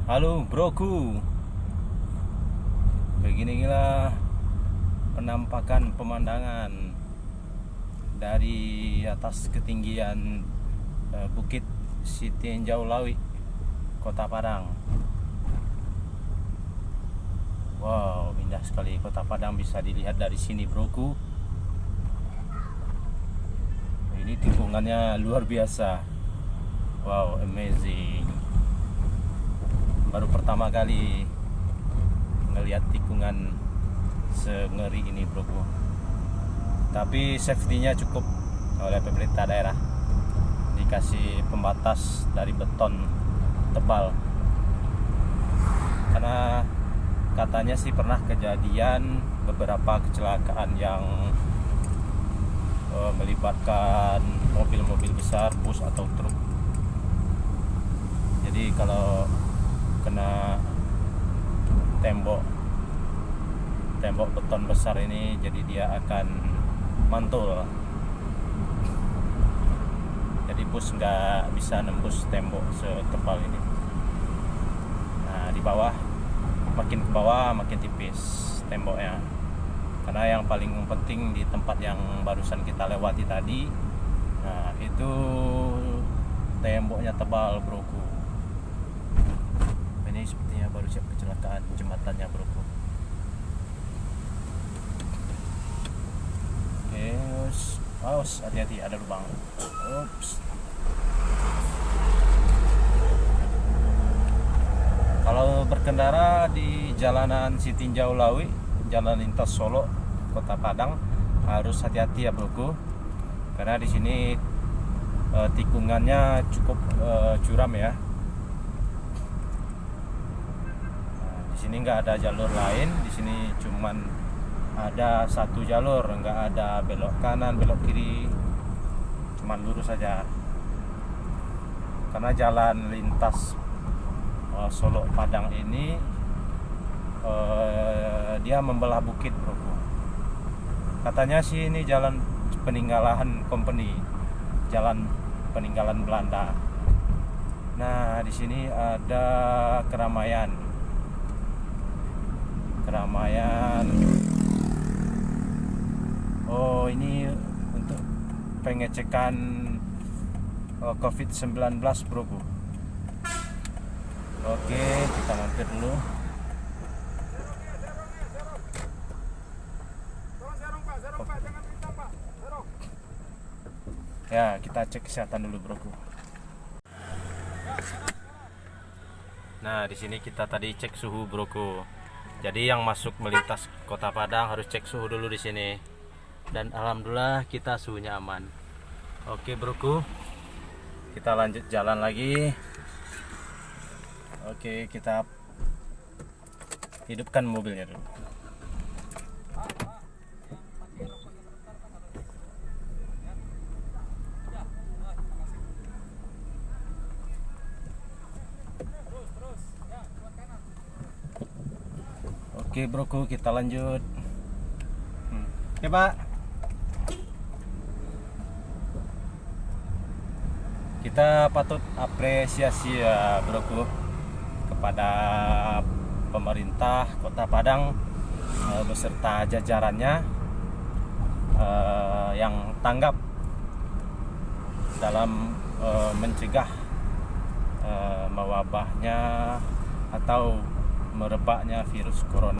Halo broku, beginilah penampakan pemandangan dari atas ketinggian Bukit Sitinjau Lawi, Kota Padang. Wow, indah sekali Kota Padang bisa dilihat dari sini broku. Ini tikungannya luar biasa. Wow, amazing. Baru pertama kali ngelihat tikungan sengeri ini broku. Tapi safety-nya cukup oleh pemerintah daerah. Dikasih pembatas dari beton tebal. Karena katanya sih pernah kejadian beberapa kecelakaan yang melibatkan mobil-mobil besar, bus atau truk. Jadi kalau kena tembok beton besar ini, jadi dia akan mantul. Jadi bus nggak bisa nembus tembok setebal ini. Nah, di bawah, makin ke bawah makin tipis temboknya. Karena yang paling penting di tempat yang barusan kita lewati tadi, nah itu temboknya tebal broku. Ini sepertinya baru siap kecelakaan jembatannya broku. Oke, awas, hati-hati ada lubang. Ups. Kalau berkendara di jalanan Sitinjau Lawi, jalan lintas Solo, Kota Padang, harus hati-hati ya broku. Karena di sini tikungannya cukup curam ya. Di sini nggak ada jalur lain, di sini cuman ada satu jalur, nggak ada belok kanan, belok kiri, cuman lurus saja. Karena jalan lintas Solo Padang ini dia membelah bukit broku. Katanya sih ini jalan peninggalan company, jalan peninggalan Belanda. Nah, di sini ada keramaian. Oh, ini untuk pengecekan COVID-19 broku. Oke, kita mampir dulu. Ya, kita cek kesehatan dulu broku. Nah, di sini kita tadi cek suhu broku. Jadi yang masuk melintas Kota Padang harus cek suhu dulu di sini. Dan alhamdulillah kita suhunya aman. Oke broku, kita lanjut jalan lagi. Oke, kita hidupkan mobilnya dulu. Oke broku, kita lanjut. Oke pak, kita patut apresiasi ya broku kepada pemerintah Kota Padang beserta jajarannya yang tanggap dalam mencegah mewabahnya atau merebaknya virus corona.